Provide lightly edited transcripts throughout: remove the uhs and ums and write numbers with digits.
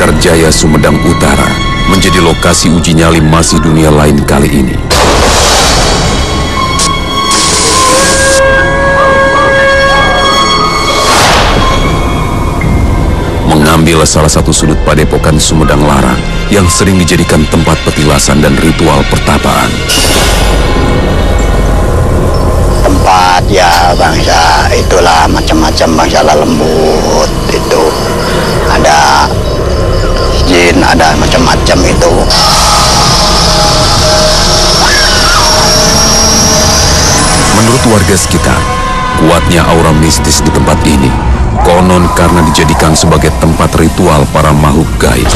Mekarjaya Sumedang Utara menjadi lokasi uji nyali Masih Dunia Lain kali ini. Mengambil salah satu sudut padepokan Sumedang Larang yang sering dijadikan tempat petilasan dan ritual pertapaan. Tempat ya bangsa itulah macam-macam bangsa lembut itu. Ada jin, ada macam-macam itu. Menurut warga sekitar, kuatnya aura mistis di tempat ini konon karena dijadikan sebagai tempat ritual para makhluk gaib.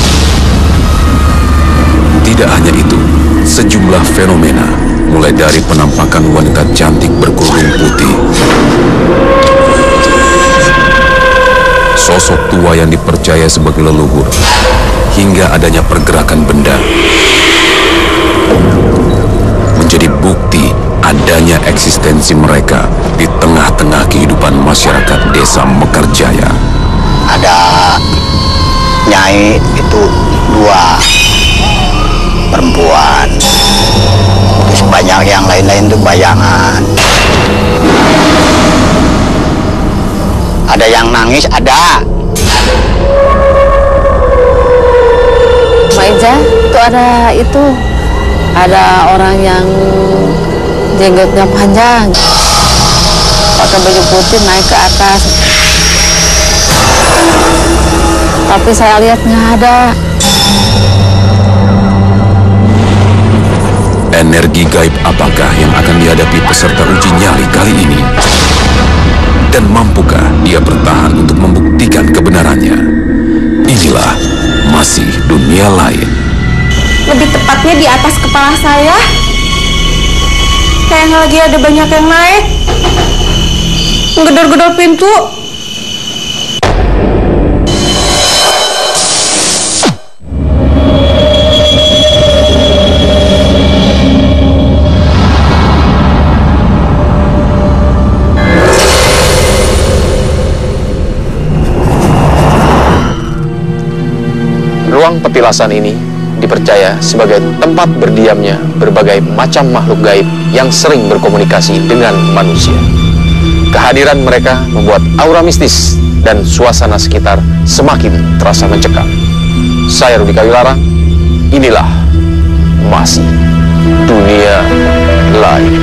Tidak hanya itu, sejumlah fenomena, mulai dari penampakan wanita cantik berkerudung putih, sosok tua yang dipercaya sebagai leluhur, hingga adanya pergerakan benda, menjadi bukti adanya eksistensi mereka di tengah-tengah kehidupan masyarakat desa Mekarjaya. Ada nyai itu 2 perempuan, terus banyak yang lain-lain itu bayangan. Ada yang nangis, ada. Maiza, itu ada orang yang jenggotnya panjang, pakai baju putih naik ke atas. Tapi saya lihat nggak ada. Energi gaib apakah yang akan dihadapi peserta uji nyali kali ini? Dan mampukah dia bertahan untuk membuktikan kebenarannya? Inilah Masih Dunia Lain. Lebih tepatnya di atas kepala saya. Kayak lagi ada banyak yang naik, ngedor-gedor pintu. Ruang petilasan ini dipercaya sebagai tempat berdiamnya berbagai macam makhluk gaib yang sering berkomunikasi dengan manusia. Kehadiran mereka membuat aura mistis dan suasana sekitar semakin terasa mencekam. Saya Rudi Kawilarang, inilah Masih Dunia Lain.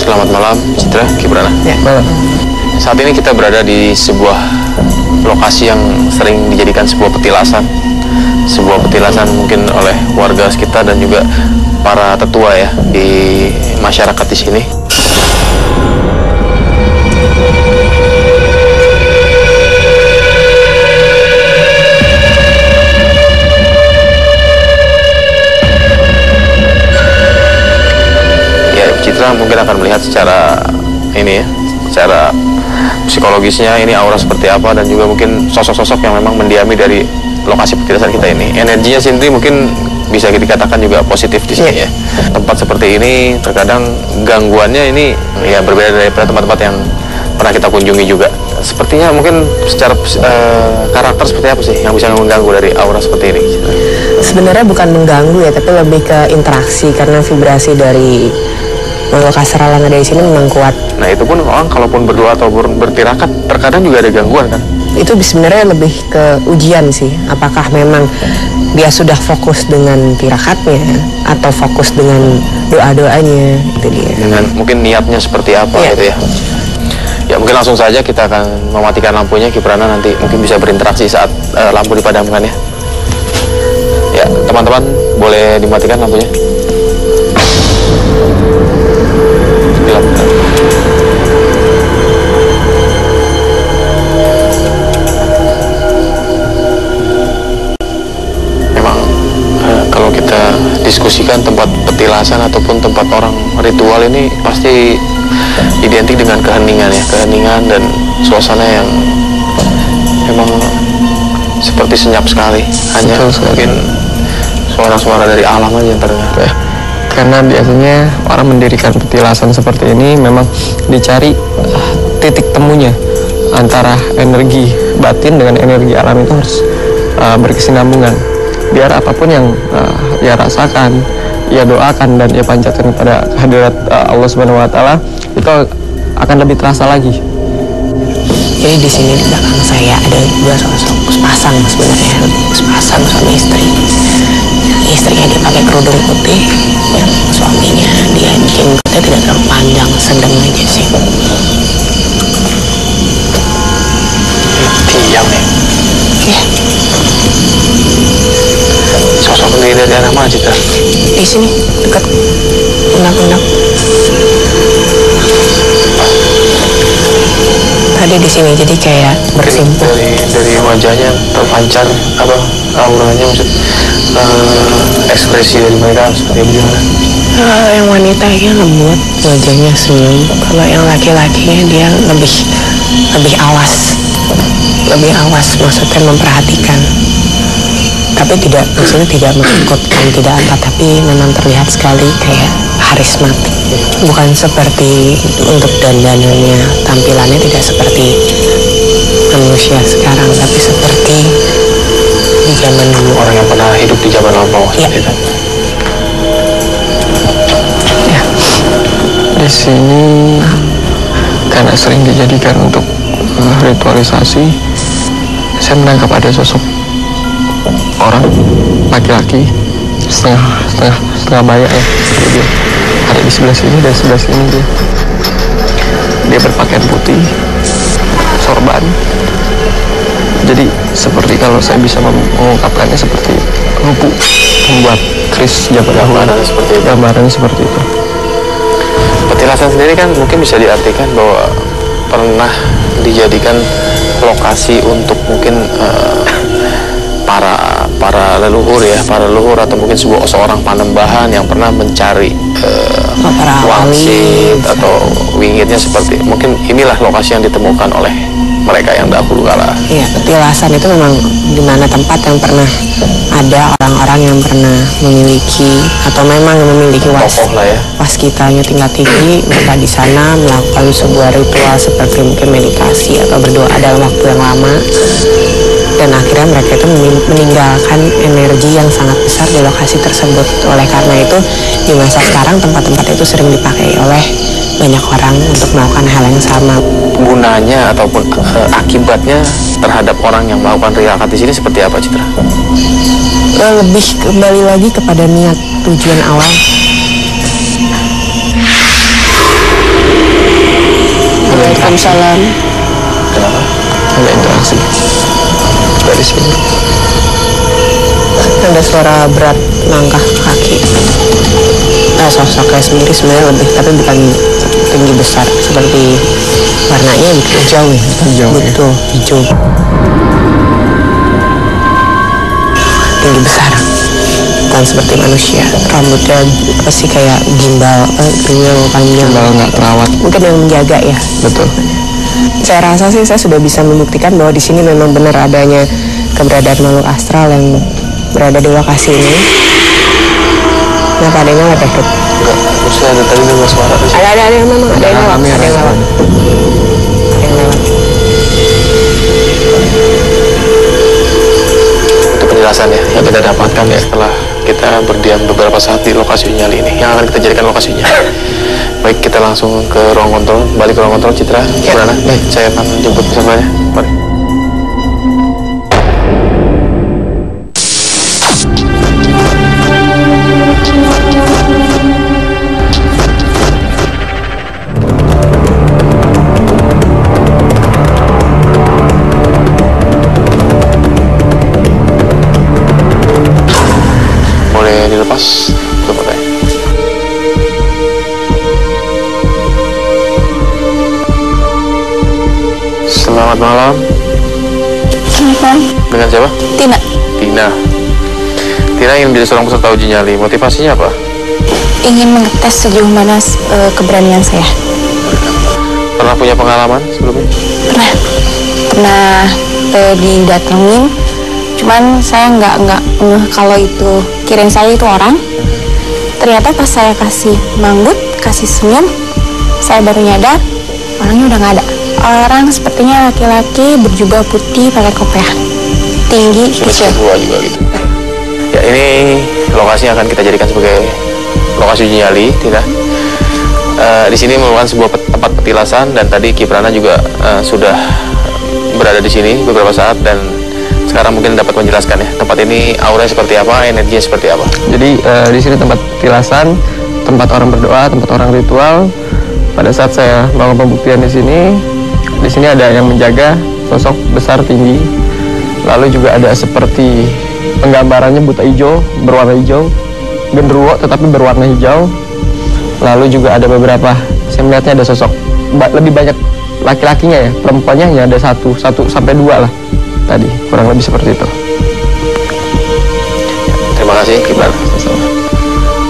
Selamat malam, Citra, Kibrana. Ya. Saat ini kita berada di sebuah lokasi yang sering dijadikan sebuah petilasan. Sebuah petilasan mungkin oleh warga sekitar dan juga para tetua ya di masyarakat di sini. Citra mungkin akan melihat secara ini ya, secara psikologisnya ini aura seperti apa dan juga mungkin sosok-sosok yang memang mendiami dari lokasi petilasan kita ini. Energinya Sindri mungkin bisa dikatakan juga positif di sini ya. Tempat seperti ini terkadang gangguannya ini ya berbeda daripada tempat-tempat yang pernah kita kunjungi juga. Sepertinya mungkin secara karakter seperti apa sih yang bisa mengganggu dari aura seperti ini? Sebenarnya bukan mengganggu ya, tapi lebih ke interaksi karena vibrasi dari makhluk astral yang ada di sini memang kuat. Nah itu pun orang kalaupun berdoa atau bertirakat terkadang juga ada gangguan kan? Itu sebenarnya lebih ke ujian sih. Apakah memang dia sudah fokus dengan tirakatnya atau fokus dengan doa-doanya, itu dia. Dengan mungkin niatnya seperti apa gitu ya. Ya mungkin langsung saja kita akan mematikan lampunya. Kiprana nanti mungkin bisa berinteraksi saat lampu dipadamkan ya. Ya teman-teman boleh dimatikan lampunya. Dilakukan. Memang kalau kita diskusikan tempat petilasan ataupun tempat orang ritual ini pasti identik dengan keheningan ya, keheningan dan suasana yang memang seperti senyap sekali. Hanya mungkin suara-suara dari alam aja yang terdengar ya. Karena biasanya orang mendirikan petilasan seperti ini memang dicari titik temunya antara energi batin dengan energi alam itu harus berkesinambungan. Biar apapun yang ia rasakan, ia doakan dan ia panjatkan kepada hadirat Allah Subhanahu wa taala itu akan lebih terasa lagi. Jadi di sini di belakang saya ada dua sosok sepasang sebenarnya, sepasang suami istri. Yang istrinya dia pakai kerudung putih, yang suaminya dia jenggotnya tidak terlalu panjang, sedang aja sih. Diam ya. Iya. Sosok ini dari arah mana Citra? Di sini dekat pundak-pundak. Tadi di sini jadi kayak bersimpuh. Dari wajahnya terpancar apa auranya, maksud ekspresi dari mereka seperti gimana? Yang wanitanya lembut, wajahnya senyum. Kalau yang laki-lakinya dia lebih awas, maksudnya memperhatikan. Tapi maksudnya tidak menakutkan, tidak apa, tapi memang terlihat sekali kayak harismatik. Bukan seperti untuk dandanannya, tampilannya tidak seperti manusia sekarang, tapi seperti di zaman dulu. Orang yang pernah hidup di zaman lampau seperti itu. Ya. Di sini karena sering dijadikan untuk ritualisasi, saya menangkap ada sosok orang laki-laki setengah bayak ya. Dia ada di sebelah sini dan sebelah sini dia berpakaian putih, sorban. Jadi seperti kalau saya bisa mengungkapkannya seperti rupu membuat keris zaman dahulu. Gambarannya seperti itu. Petilasan sendiri kan mungkin bisa diartikan bahwa pernah dijadikan lokasi untuk mungkin para leluhur ya, para leluhur atau mungkin seorang panembahan yang pernah mencari wangsit atau wingitnya, seperti mungkin inilah lokasi yang ditemukan oleh mereka yang dahulu kala. Iya, petilasan itu memang di mana tempat yang pernah ada orang-orang yang pernah memiliki atau memang memiliki waskitanya tingkat tinggi. Mereka di sana melakukan sebuah ritual seperti mungkin meditasi atau berdoa dalam waktu yang lama. Dan akhirnya mereka itu meninggalkan energi yang sangat besar di lokasi tersebut. Oleh karena itu, di masa sekarang tempat-tempat itu sering dipakai oleh banyak orang untuk melakukan hal yang sama. Gunanya ataupun akibatnya terhadap orang yang melakukan riakat di sini seperti apa, Citra? Lebih kembali lagi kepada niat tujuan awal. Waalaikumsalam. Kenapa? Ada interaksi dari sini. Ada suara berat langkah kaki. Sosoknya sendiri sebenarnya lebih, tapi bukan tinggi besar seperti warnanya hijau ya. Hijau, betul, hijau. Tinggi besar, bukan seperti manusia. Rambutnya pasti kayak gimbal panjang. Gimbal nggak terawat. Mungkin yang menjaga ya. Betul. Saya rasa sih saya sudah bisa membuktikan bahwa di sini memang benar adanya keberadaan makhluk astral yang berada di lokasi ini. Kenapa ada yang lewat ya, Bro? Enggak, maksudnya ada tadi dengar suara. Ada yang memang ada yang lewat, ada yang lewat. Itu penjelasan ya yang kita dapatkan ya setelah kita berdiam beberapa saat di lokasi nyali ini yang akan kita jadikan lokasinya. Baik, kita langsung ke ruang kontrol, balik ke ruang kontrol. Citra, Kiprana, baik, saya akan jemput pesertanya. Mari. Selamat malam. Selamat. Dengan siapa? Tina. Tina. Tina ingin menjadi seorang peserta uji nyali. Motivasinya apa? Ingin mengetes sejauh mana keberanian saya. Pernah punya pengalaman sebelumnya? Pernah didatengin. Cuman saya nggak ngeh kalau itu kirain saya itu orang. Ternyata pas saya kasih manggut, kasih senyum, saya baru nyadar orangnya udah nggak ada. Orang sepertinya laki-laki berjubah putih pakai kopiah, tinggi, kecil. Tua juga gitu. Ya, ini lokasi yang akan kita jadikan sebagai lokasi uji nyali, Tina. Di sini merupakan sebuah tempat petilasan dan tadi Kiprana juga sudah berada di sini beberapa saat dan sekarang mungkin dapat menjelaskan ya tempat ini auranya seperti apa, energinya seperti apa. Jadi di sini tempat petilasan, tempat orang berdoa, tempat orang ritual. Pada saat saya melakukan pembuktian di sini ada yang menjaga sosok besar tinggi. Lalu juga ada seperti penggambarannya buta hijau, berwarna hijau, genderuwo tetapi berwarna hijau. Lalu juga ada beberapa, saya melihatnya ada sosok lebih banyak laki-lakinya ya, perempuannya hanya ada satu sampai dua lah tadi, kurang lebih seperti itu. Terima kasih Kiprana.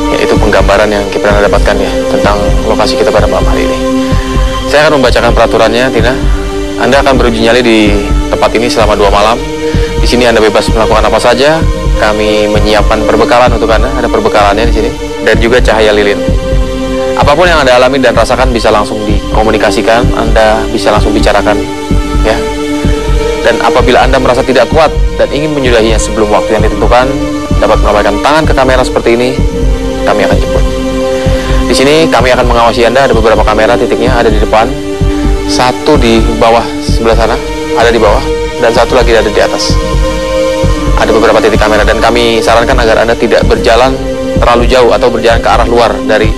Ya, itu penggambaran yang Kiprana dapatkan ya tentang lokasi kita pada malam hari ini. Saya akan membacakan peraturannya, Tina. Anda akan beruji nyali di tempat ini selama 2 malam. Di sini Anda bebas melakukan apa saja. Kami menyiapkan perbekalan untuk Anda, ada perbekalannya di sini, dan juga cahaya lilin. Apapun yang Anda alami dan rasakan bisa langsung dikomunikasikan, Anda bisa langsung bicarakan, ya. Dan apabila Anda merasa tidak kuat dan ingin menyudahinya sebelum waktu yang ditentukan, dapat melambaikan tangan ke kamera seperti ini, kami akan jemput. Di sini kami akan mengawasi Anda, ada beberapa kamera, titiknya ada di depan, satu di bawah sebelah sana, ada di bawah, dan satu lagi ada di atas. Ada beberapa titik kamera dan kami sarankan agar Anda tidak berjalan terlalu jauh atau berjalan ke arah luar dari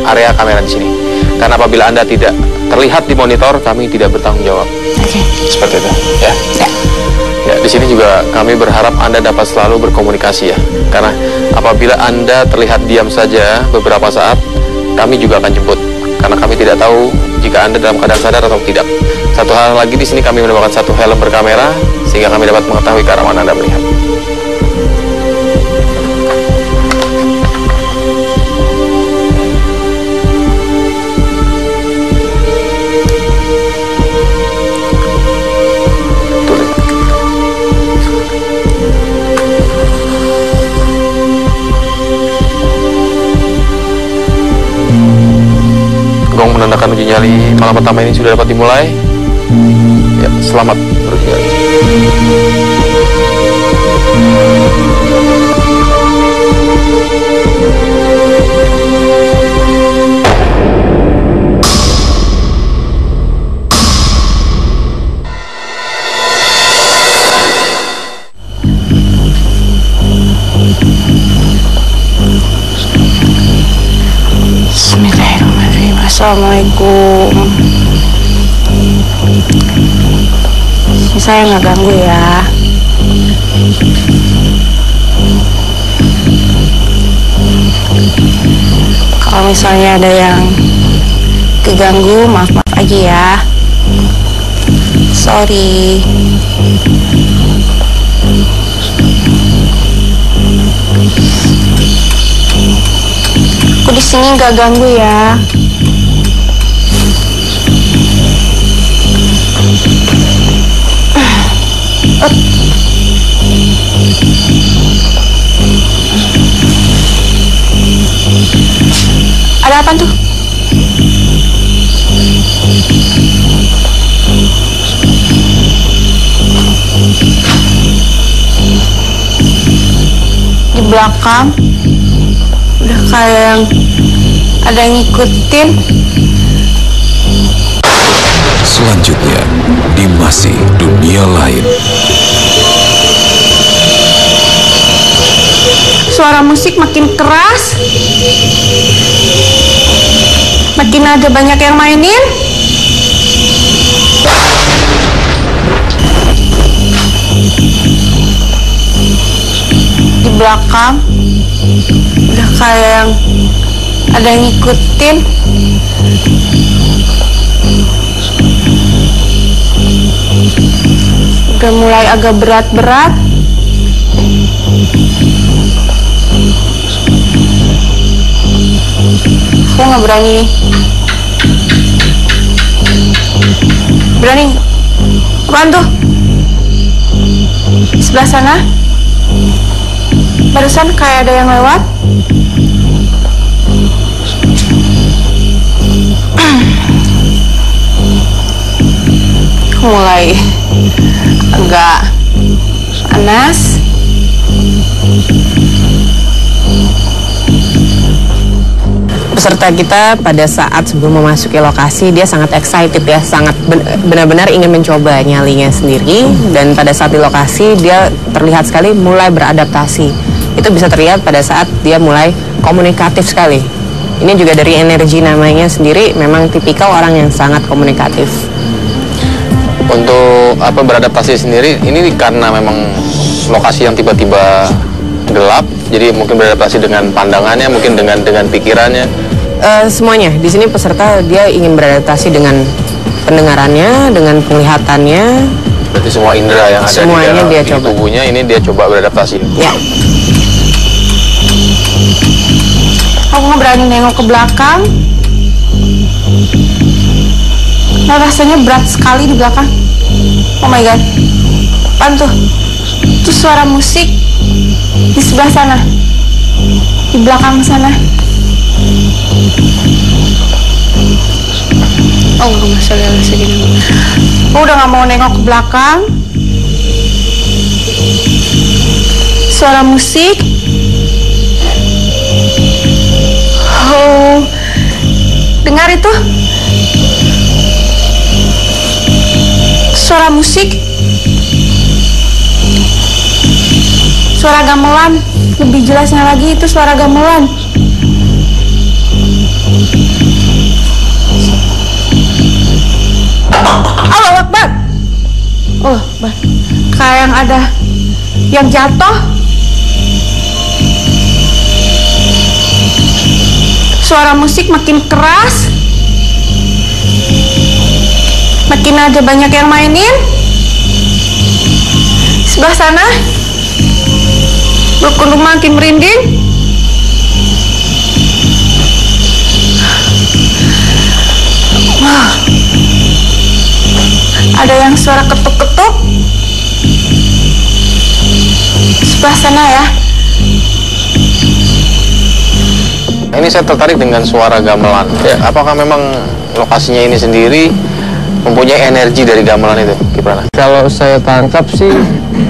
area kamera di sini. Karena apabila Anda tidak terlihat di monitor, kami tidak bertanggung jawab. Oke. Seperti itu, ya. Ya, di sini juga kami berharap Anda dapat selalu berkomunikasi ya. Karena apabila Anda terlihat diam saja beberapa saat, kami juga akan jemput. Karena kami tidak tahu jika Anda dalam keadaan sadar atau tidak. Satu hal lagi, di sini kami menambahkan satu helm berkamera sehingga kami dapat mengetahui ke arah mana Anda melihat. Gong menandakan uji nyali malam pertama ini sudah dapat dimulai. Ya, selamat beruji nyali. Assalamualaikum. Saya nggak ganggu ya. Kalau misalnya ada yang keganggu, maaf aja ya. Sorry. Aku di sini nggak ganggu ya. Ada apa tuh? Di belakang udah kayak yang ada yang ngikutin. Selanjutnya, di masih dunia lain. Suara musik makin keras. Makin ada banyak yang mainin. Di belakang udah kayak yang ada yang ngikutin. udah mulai agak berat-berat. Saya nggak berani nih. Berani? Apaan tuh? Di sebelah sana? Barusan kayak ada yang lewat. Mulai agak panas. Peserta kita pada saat sebelum memasuki lokasi dia sangat excited ya, sangat benar-benar ingin mencoba nyalinya sendiri, dan pada saat di lokasi dia terlihat sekali mulai beradaptasi. Itu bisa terlihat pada saat dia mulai komunikatif sekali. Ini juga dari energi namanya sendiri, memang tipikal orang yang sangat komunikatif. Untuk beradaptasi sendiri, ini karena memang lokasi yang tiba-tiba gelap, jadi mungkin beradaptasi dengan pandangannya, mungkin dengan pikirannya. Semuanya di sini peserta dia ingin beradaptasi dengan pendengarannya, dengan penglihatannya. Berarti semua indera yang ada semuanya di coba. tubuhnya ini dia coba beradaptasi. Ya. Aku nggak berani nengok ke belakang. Nah, rasanya berat sekali di belakang. Oh my god. Apaan tuh? Itu suara musik di sebelah sana, di belakang sana. Oh, masalah segini. Aku udah nggak mau nengok ke belakang. Suara musik. Oh, dengar itu? Suara musik. Suara gamelan. Lebih jelasnya lagi itu suara gamelan. Allah Akbar. Allah Akbar. Kayak yang ada yang jatuh. Suara musik makin keras. Makin ada banyak yang mainin. Sebelah sana berkunjung makin merinding. Wah. Ada yang suara ketuk-ketuk. Sebelah sana ya. Ini saya tertarik dengan suara gamelan. Ya, apakah memang lokasinya ini sendiri mempunyai energi dari gamelan itu, Kiprana? Kalau saya tangkap sih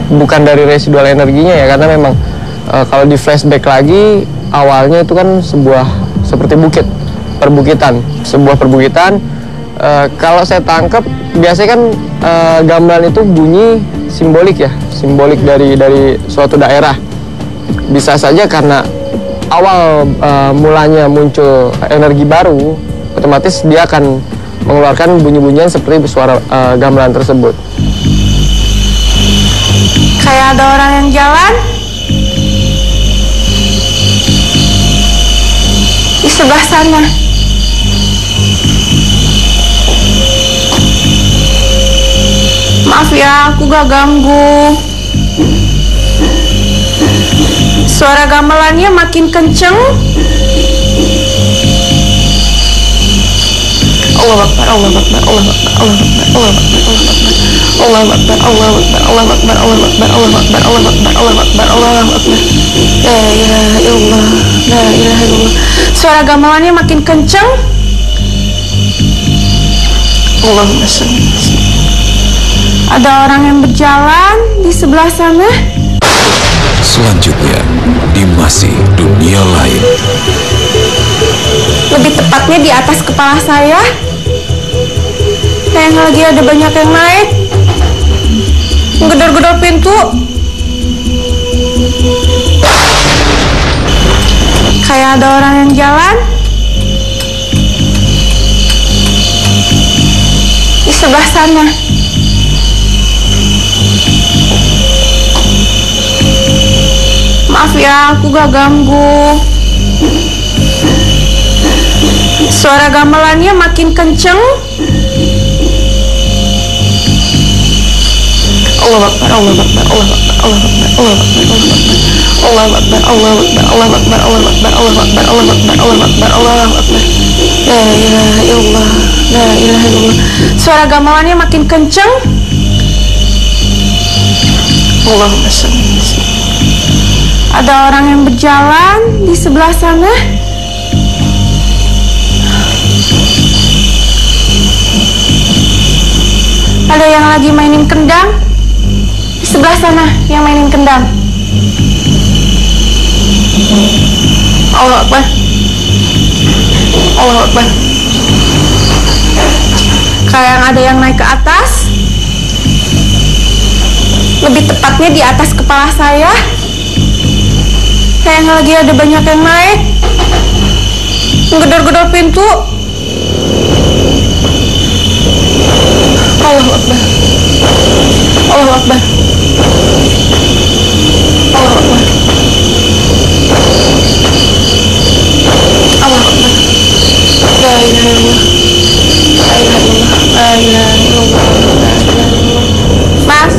bukan dari residual energinya ya, karena memang kalau di flashback lagi awalnya itu kan seperti bukit, sebuah perbukitan. Kalau saya tangkap biasanya kan gamelan itu bunyi simbolik ya, simbolik dari suatu daerah. Bisa saja karena awal mulanya muncul energi baru, otomatis dia akan mengeluarkan bunyi-bunyian seperti suara gamelan tersebut. Kayak ada orang yang jalan di sebelah sana. Maaf ya, aku gak ganggu. Suara gamelannya makin kenceng. Allah Akbar, Allah Akbar, Allah Akbar, Allah Akbar, Allah Akbar, Allah Akbar, Allah Akbar, Allah Akbar, Allah Akbar, Allah Akbar, Allah Akbar, Allah Akbar. La ilaha illallah, la ilaha illallah. Suara gamelannya makin kenceng. Allahumma sholli. Ada orang yang berjalan di sebelah sana. Selanjutnya, di masih dunia lain. Lebih tepatnya di atas kepala saya. Kayak lagi ada banyak yang naik. Menggedor-gedor pintu. Kayak ada orang yang jalan di sebelah sana. Maaf ya, aku gak ganggu. Suara gamelannya makin kenceng. Allah Akbar, Allah Akbar, Allah Akbar, Allah Akbar, Allah Akbar, Allah Akbar, Allah Akbar, Allah Akbar, Allah Akbar, Allah Akbar. La ilaha illallah, la ilaha illallah. Suara gamelannya makin kencang. Allahumma shalli. Ada orang yang berjalan di sebelah sana. Ada yang lagi mainin kendang. Di sebelah sana yang mainin kendang. Allah Akbar. Allah Akbar. Kayak ada yang naik ke atas. Lebih tepatnya di atas kepala saya. Kayak lagi ada banyak yang naik. Gedor-gedor pintu. Allahu Akbar. Allahu Akbar. Allahu Akbar. Allahu Akbar. La ilaha illallah. La ilaha illallah. La ilaha illallah. La ilaha illallah. Mas.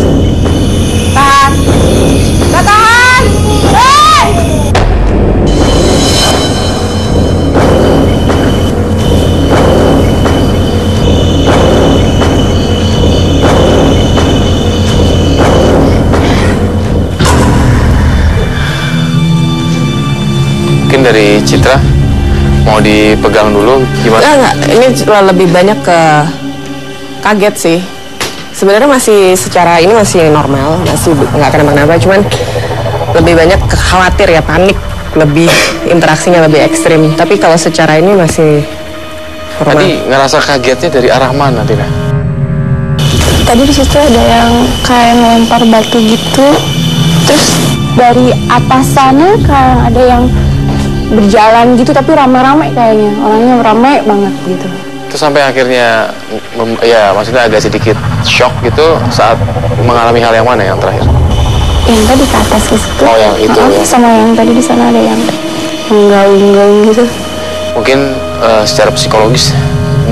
Tahan. Gak tahan. Hei! Mungkin dari Citra mau dipegang dulu gimana? Enggak, ini lebih banyak ke kaget sih. Sebenarnya masih secara ini masih normal, masih nggak kenapa-kenapa, cuman lebih banyak khawatir ya, panik, lebih interaksinya lebih ekstrim. Tapi kalau secara ini masih normal. Tadi ngerasa kagetnya dari arah mana, Tina? Tadi di situ ada yang kayak melempar batu gitu. Terus dari atas sana kayak ada yang berjalan gitu, tapi rame-rame kayaknya. Orangnya rame banget gitu. Terus sampai akhirnya, ya maksudnya agak sedikit shock gitu saat mengalami hal yang mana yang terakhir? Yang tadi ke atas ke situ. Oh, yang itu ya. Sama yang tadi di sana ada yang menggaung-gaung gitu. Mungkin secara psikologis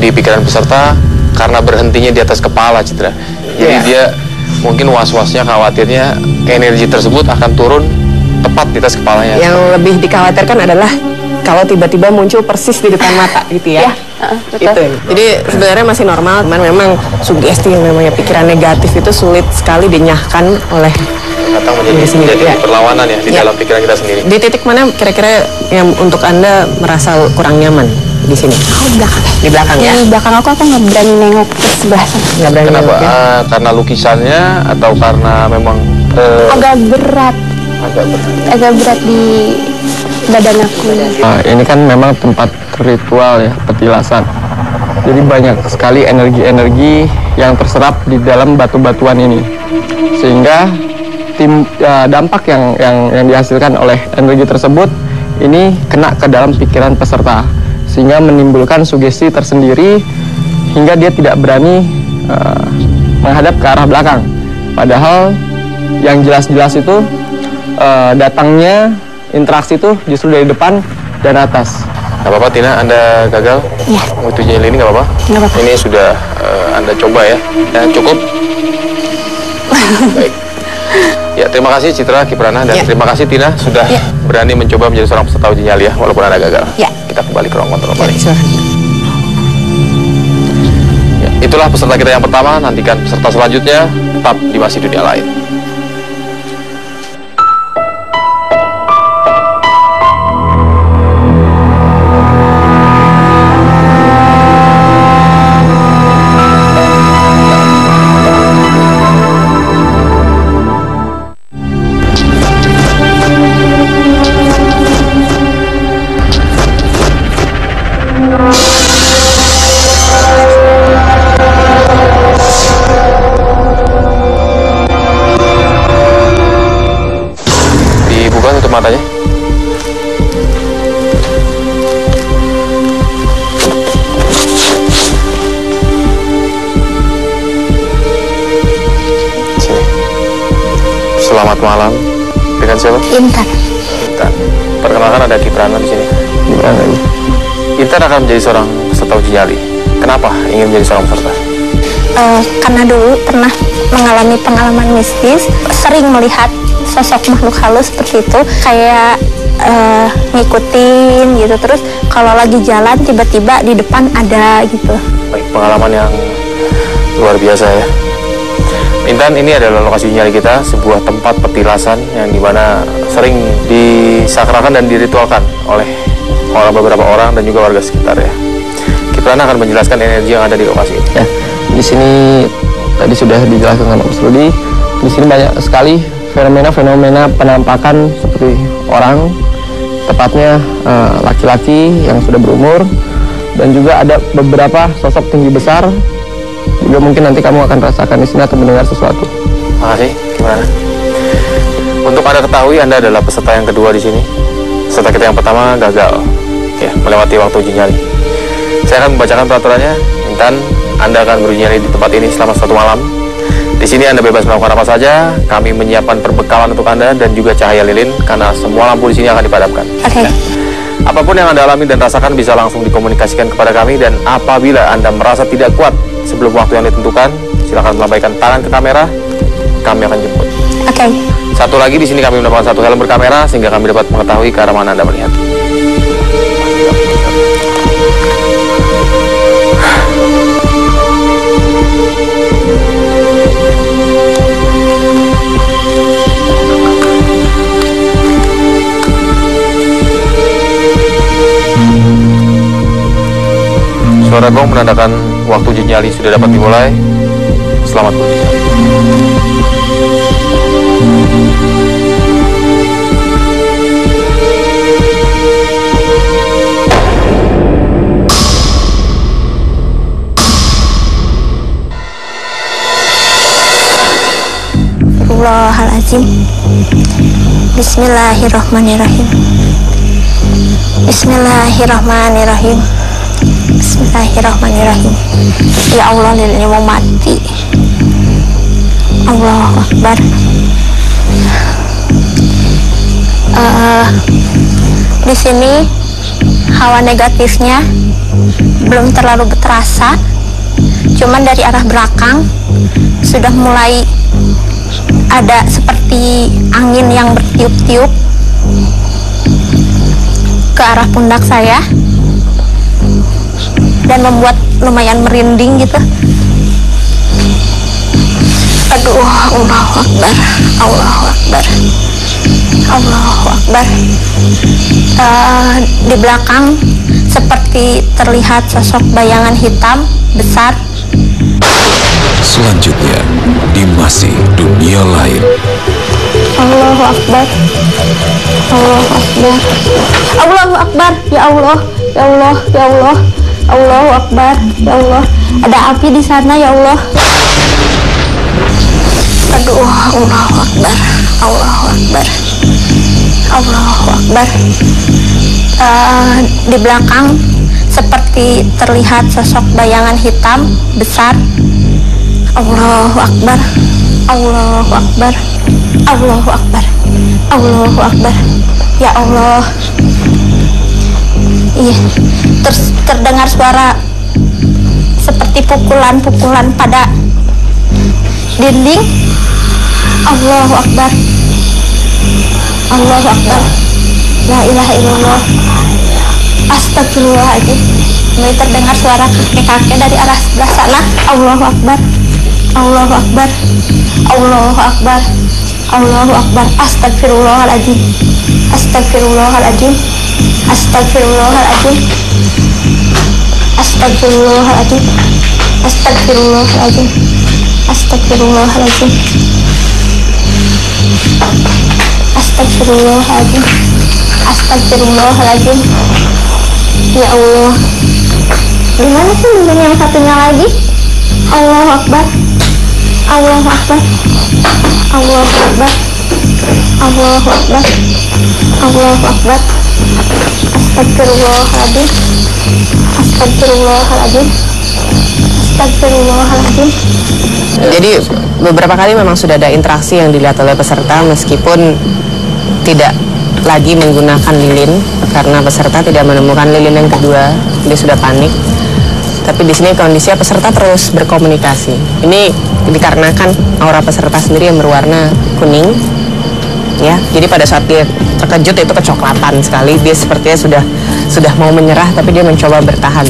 di pikiran peserta karena berhentinya di atas kepala, Citra. Jadi dia mungkin was-wasnya, khawatirnya energi tersebut akan turun tepat di atas kepalanya. Yang lebih dikhawatirkan adalah kalau tiba-tiba muncul persis di depan mata gitu ya. Itu. Jadi sebenarnya masih normal, cuman memang sugesti yang namanya pikiran negatif itu sulit sekali dinyahkan oleh kadang menjadi perlawanan ya di dalam pikiran kita sendiri. Di titik mana kira-kira yang untuk Anda merasa kurang nyaman di sini? Oh, belakang. Di belakang ya? Di belakang aku nggak berani nengok ke sebelah sana. Nggak berani. Kenapa? Nengok, ya? Karena lukisannya atau karena memang agak berat. Agak berat di badan aku. Ini kan memang tempat ritual ya, petilasan. Jadi banyak sekali energi-energi yang terserap di dalam batu-batuan ini, sehingga dampak yang dihasilkan oleh energi tersebut ini kena ke dalam pikiran peserta, sehingga menimbulkan sugesti tersendiri hingga dia tidak berani menghadap ke arah belakang. Padahal yang jelas-jelas itu datangnya interaksi itu justru dari depan dan atas. Gak apa-apa Tina, Anda gagal. Iya. Ujian ini gak apa-apa. Gak apa-apa. Ini sudah Anda coba ya. Cukup. Baik. Ya, terima kasih Citra Kiprana dan terima kasih Tina sudah berani mencoba menjadi seorang peserta uji nyali ya, walaupun Anda gagal. Ya. Kita kembali ke ruang kontrol kembali. Ya, itulah peserta kita yang pertama. Nantikan peserta selanjutnya tetap di Masih Dunia Lain. Matanya. Sini. Selamat malam. Dengan siapa? Intan. Intan. Perkenalkan ada Kiprana di sini. Intan akan menjadi seorang peserta uji nyali. Kenapa ingin menjadi seorang peserta? karena dulu pernah mengalami pengalaman mistis, sering melihat sosok makhluk halus seperti itu, kayak ngikutin gitu. Terus kalau lagi jalan tiba-tiba di depan ada gitu. Baik, pengalaman yang luar biasa ya. Intan, ini adalah lokasi nyali kita, sebuah tempat petilasan yang dimana sering disakralkan dan diritualkan oleh beberapa orang dan juga warga sekitar ya. Kita akan menjelaskan energi yang ada di lokasi ini. Ya, di sini tadi sudah dijelaskan sama Mas Rudi. Di sini banyak sekali fenomena-fenomena penampakan seperti orang, tepatnya laki-laki yang sudah berumur, dan juga ada beberapa sosok tinggi besar. Juga mungkin nanti kamu akan rasakan di sini atau mendengar sesuatu. Makasih. Gimana? Untuk Anda ketahui, Anda adalah peserta yang kedua di sini. Peserta kita yang pertama gagal, ya, melewati waktu uji nyali. Saya akan membacakan peraturannya. Intan, Anda akan beruji nyali di tempat ini selama 1 malam. Di sini Anda bebas melakukan apa saja. Kami menyiapkan perbekalan untuk Anda dan juga cahaya lilin karena semua lampu di sini akan dipadamkan. Oke. Ya. Apapun yang Anda alami dan rasakan bisa langsung dikomunikasikan kepada kami, dan apabila Anda merasa tidak kuat sebelum waktu yang ditentukan, silakan melambaikan tangan ke kamera. Kami akan jemput. Oke. Satu lagi, di sini kami menambahkan 1 helm berkamera sehingga kami dapat mengetahui ke arah mana Anda melihat. Suara gong menandakan waktu uji nyali sudah dapat dimulai. Selamat beruji nyali. Astagfirullahaladzim. Bismillahirrahmanirrahim. Bismillahirrahmanirrahim. Bismillahirrahmanirrahim. Ya Allah, lilinnya mau mati. Allahu Akbar. Di sini hawa negatifnya belum terlalu terasa, cuman dari arah belakang sudah mulai ada seperti angin yang bertiup-tiup ke arah pundak saya dan membuat lumayan merinding gitu. Aduh, Allahu Akbar, Allahu Akbar, Allahu Akbar. Di belakang seperti terlihat sosok bayangan hitam besar. Selanjutnya, di masih dunia lain. Allahu Akbar, Allahu Akbar, Allahu Akbar. Ya Allah, ya Allah, ya Allah. Allahu Akbar, ya Allah. Ada api di sana, ya Allah. Aduh, Allahu Akbar, Allahu Akbar, Allahu Akbar. Di belakang seperti terlihat sosok bayangan hitam besar. Allahu Akbar, Allahu Akbar, Allahu Akbar, Allahu Akbar. Ya Allah. Iya, terdengar suara seperti pukulan-pukulan pada dinding. Allahu Akbar, Allahu Akbar. La ilaha illallah. Astagfirullahaladzim. Mulai terdengar suara kakek-kakek dari arah sebelah sana. Allahu Akbar, Allahu Akbar, Allahu Akbar, Allahu Akbar. Astagfirullahaladzim, Astagfirullahaladzim, Astagfirullahaladzim, Astagfirullahaladzim, Astagfirullahaladzim, Astagfirullahaladzim, Astagfirullahaladzim, Astagfirullahaladzim. Ya Allah, gimana sih bintang yang satunya lagi? Allahu Akbar, Allahu Akbar, Allahu Akbar, Allahu Akbar, Allahu Akbar. Astagfirullahaladzim, Astagfirullahaladzim, Astagfirullahaladzim. Jadi beberapa kali memang sudah ada interaksi yang dilihat oleh peserta meskipun tidak lagi menggunakan lilin karena peserta tidak menemukan lilin yang kedua, dia sudah panik. tapi di sini kondisinya peserta terus berkomunikasi. Ini dikarenakan aura peserta sendiri yang berwarna kuning, ya. Jadi pada saat dia terkejut itu kecoklatan sekali. Dia sepertinya sudah mau menyerah, tapi dia mencoba bertahan.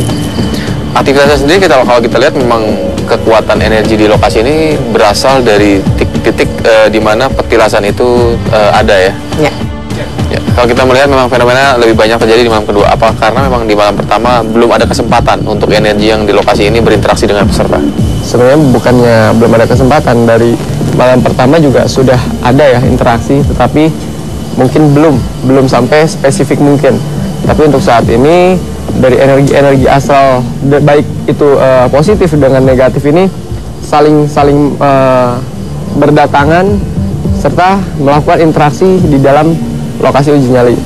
Aktivitasnya sendiri kalau kita lihat memang kekuatan energi di lokasi ini berasal dari titik-titik di mana petilasan itu ada ya. Ya. Ya, kalau kita melihat memang fenomena lebih banyak terjadi di malam kedua. Apa karena memang di malam pertama belum ada kesempatan untuk energi yang di lokasi ini berinteraksi dengan peserta? Sebenarnya bukannya belum ada kesempatan, dari malam pertama juga sudah ada ya interaksi, tetapi mungkin belum sampai spesifik mungkin. Tapi untuk saat ini dari energi astral baik itu positif dengan negatif ini saling berdatangan serta melakukan interaksi di dalam lokasi uji nyali.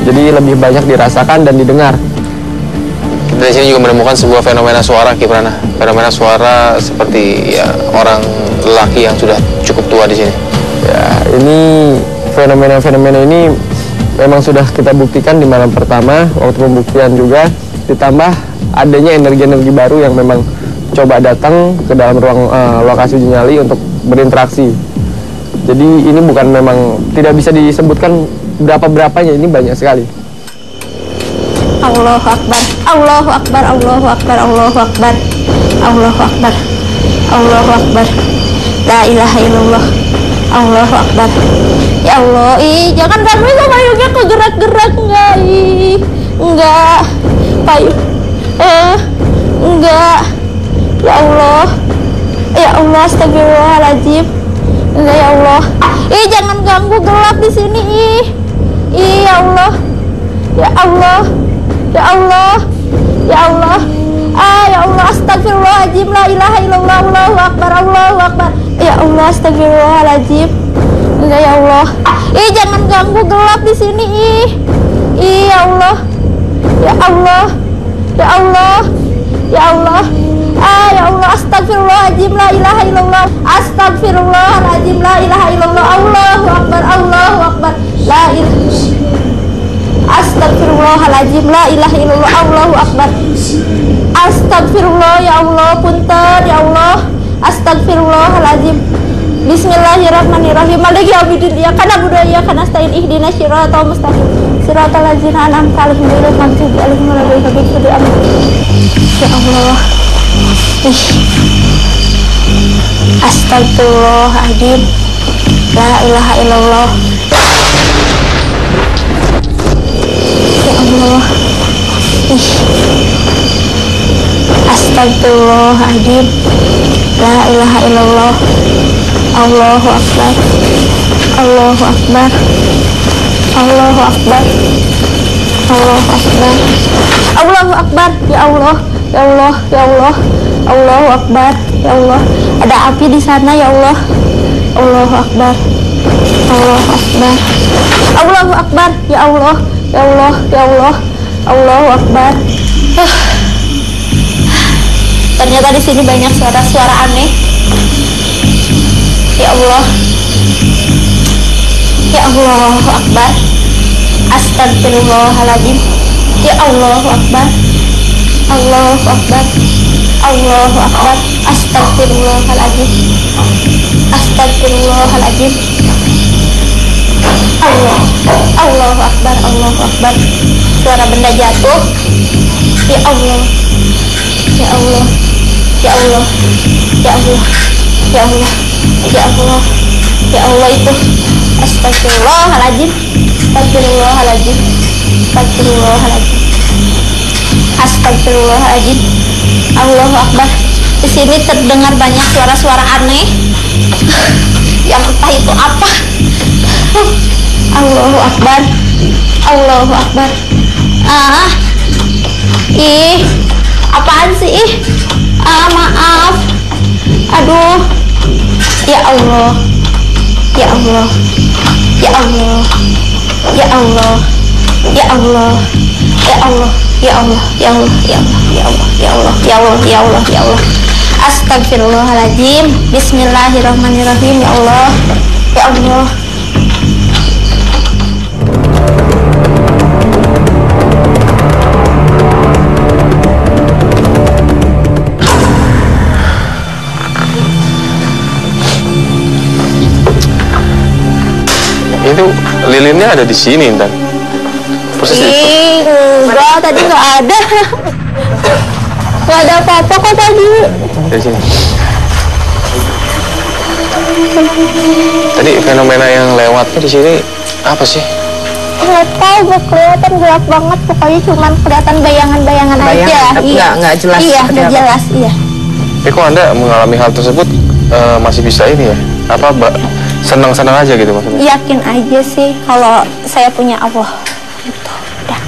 Jadi lebih banyak dirasakan dan didengar. Kita di sini juga menemukan sebuah fenomena suara, Kiprana. Fenomena suara seperti ya orang lelaki yang sudah cukup tua di sini. Ya, ini fenomena ini memang sudah kita buktikan di malam pertama waktu pembuktian juga, ditambah adanya energi-energi baru yang memang coba datang ke dalam ruang lokasi uji nyali untuk berinteraksi. Jadi ini bukan memang tidak bisa disebutkan berapa-berapanya, ini banyak sekali. Allahu Akbar, Allahu Akbar, Allahu Akbar, Allahu Akbar, Allahu Akbar, Allahu Akbar, la ilaha illallah, Allahu Akbar. Ya Allah, jangan ganggu sama payungnya kok gerak-gerak enggak, payung, enggak, ya Allah, astagfirullahaladzim. Ya Allah, jangan ganggu, gelap di sini, ya Allah, ya Allah, ya Allah, ya Allah, ya Allah, astagfirullahaladzim, la ilaha illallah, Allahu Akbar, Allahu Akbar, ya Allah, astagfirullahaladzim, ya Allah, jangan ganggu, gelap di sini, ya Allah, ya Allah, ya Allah, ya Allah. Ya Allah, astagfirullahaladzim, la ilaha illallah, astagfirullahaladzim, la ilaha illallah, Allahu Akbar, Allahu Akbar, la ilaha, astagfirullahaladzim, la ilaha illallah, Allahu Akbar, astagfirullah, ya Allah, punten, ya Allah, astagfirullahaladzim. Bismillahirrahmanirrahim. Maliki yaumiddin, iyyaka na'budu wa iyyaka nasta'in, ihdinas siratal mustaqim, siratal ladzina an'amta 'alaihim ghairil maghdubi 'alaihim waladdallin. Ya Allah. Astagfirullahaladzim, la ilaha illallah, ya Allah. Astagfirullahaladzim, la ilaha illallah, Allahu Akbar, Allahu Akbar, Allahu Akbar, Allahu Akbar, Allahu Akbar, ya Allah, ya Allah, ya Allah, Allahu Akbar, ya Allah. Ada api di sana, ya Allah, Allahu Akbar, Allahu Akbar, Allahu Akbar, ya Allah, ya Allah, ya Allah, Allahu Akbar. Ternyata di sini banyak suara-suara aneh. Ya Allah, ya Allahu Akbar, astagfirullahaladzim, ya Allahu Akbar, Allahu Akbar, Allahu Akbar, astagfirullahaladzim, astagfirullahaladzim, Allahu Akbar, Allahu Akbar. Suara benda jatuh. Ya Allah, ya Allah, ya Allah, ya Allah, ya Allah, ya Allah, ya Allah, itu astagfirullahaladzim, astagfirullahaladzim, astagfirullahaladzim, astagfirullahaladzim, Allahu Akbar. Di sini terdengar banyak suara-suara aneh yang entah itu apa. Allahu Akbar, Allahu Akbar. Apaan sih? Maaf. Aduh. Ya Allah, ya Allah, ya Allah, ya Allah, ya Allah, ya Allah, ya Allah, ya Allah, ya Allah, ya Allah, ya Allah, ya Allah, ya Allah. Astagfirullahaladzim. Bismillahirrahmanirrahim. Ya Allah, ya Allah. ada di sini, Intan. Persis di Enggak, tadi nggak ada. Nggak ada apa-apa kok tadi. Dari sini. Tadi fenomena yang lewatnya di sini apa sih? Nggak tahu, nggak kelihatan, gelap banget. Pokoknya cuma kelihatan bayangan-bayangan aja. Iya, nggak jelas. Iya, nggak jelas. Iya. Tapi kok Anda mengalami hal tersebut masih bisa ini ya? Apa senang-senang aja gitu maksudnya? Yakin aja sih kalau saya punya Allah. Gitu. Udah.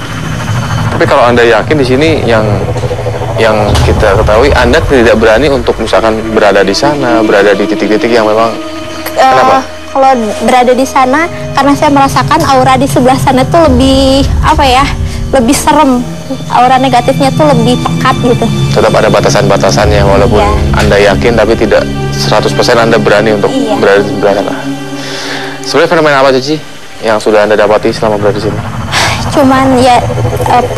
Tapi kalau Anda yakin di sini yang kita ketahui, Anda tidak berani untuk misalkan berada di sana, berada di titik-titik yang memang kenapa? Kalau berada di sana, karena saya merasakan aura di sebelah sana tuh lebih apa ya, lebih serem. Aura negatifnya tuh lebih pekat gitu. Tetap ada batasan-batasannya walaupun Anda yakin, tapi tidak 100% Anda berani untuk berada di sebelah sana. Sebenarnya fenomena apa sih yang sudah Anda dapati selama berada di sini? Cuman ya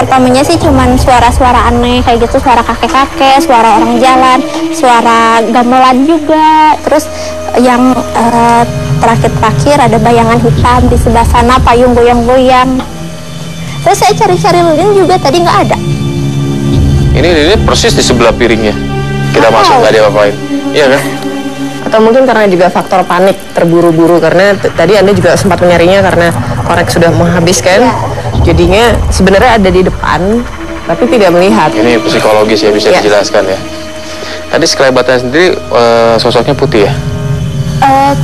pertamanya sih cuman suara-suara aneh kayak gitu, suara kakek-kakek, suara orang jalan, suara gamelan juga. Terus yang terakhir-terakhir ada bayangan hitam di sebelah sana, payung goyang-goyang. Terus saya cari-cari lilin juga tadi nggak ada. Ini persis di sebelah piringnya. Kita masuk nggak ada apa-apain. Iya kan? Atau mungkin karena juga faktor panik, terburu-buru, karena tadi Anda juga sempat menyarinya karena korek sudah menghabiskan. Jadinya sebenarnya ada di depan, tapi tidak melihat. Ini psikologis ya, bisa dijelaskan ya. Tadi sekelebatnya sendiri sosoknya putih ya?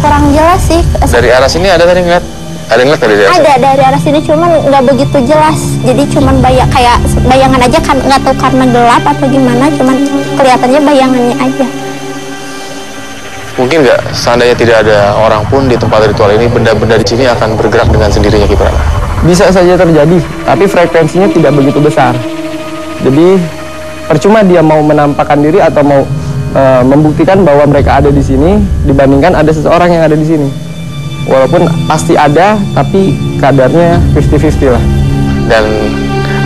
Kurang jelas sih. Dari arah sini ada tadi ngeliat? Ada ngeliat dari arah sini? Ada dari arah sini, cuman nggak begitu jelas. Jadi cuman kayak bayangan aja, kan nggak tahu karena gelap atau gimana, cuman kelihatannya bayangannya aja. Mungkin nggak seandainya tidak ada orang pun di tempat ritual ini, benda-benda di sini akan bergerak dengan sendirinya, Kiprana? Bisa saja terjadi, tapi frekuensinya tidak begitu besar. Jadi percuma dia mau menampakkan diri atau mau membuktikan bahwa mereka ada di sini dibandingkan ada seseorang yang ada di sini. Walaupun pasti ada, tapi kadarnya 50-50 lah. Dan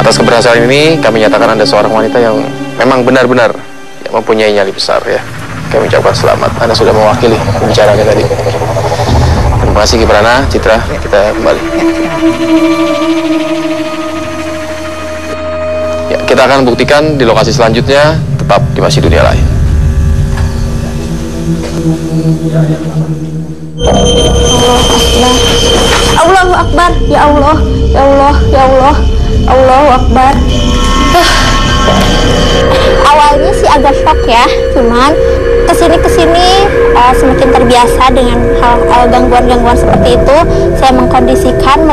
atas keberhasilan ini kami nyatakan Anda seorang wanita yang memang benar-benar mempunyai nyali besar ya. Kami ucapkan selamat, Anda sudah mewakili pembicaranya tadi. Terima kasih Kiprana, Citra, kita kembali. Ya, kita akan buktikan di lokasi selanjutnya, tetap di Masih Dunia Lain. Allahu Akbar, ya Allah, ya Allah, ya Allah, Allahu Akbar. Awalnya sih agak shock ya, cuman kesini semakin terbiasa dengan hal gangguan-gangguan seperti itu. Saya mengkondisikan,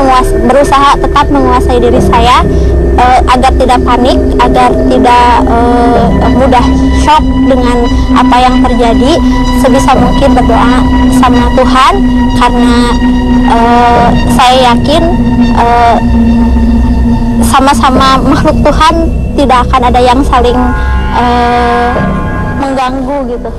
berusaha tetap menguasai diri saya agar tidak panik, agar tidak mudah shock dengan apa yang terjadi. Sebisa mungkin berdoa sama Tuhan, karena saya yakin sama-sama makhluk Tuhan tidak akan ada yang saling mengganggu gitu.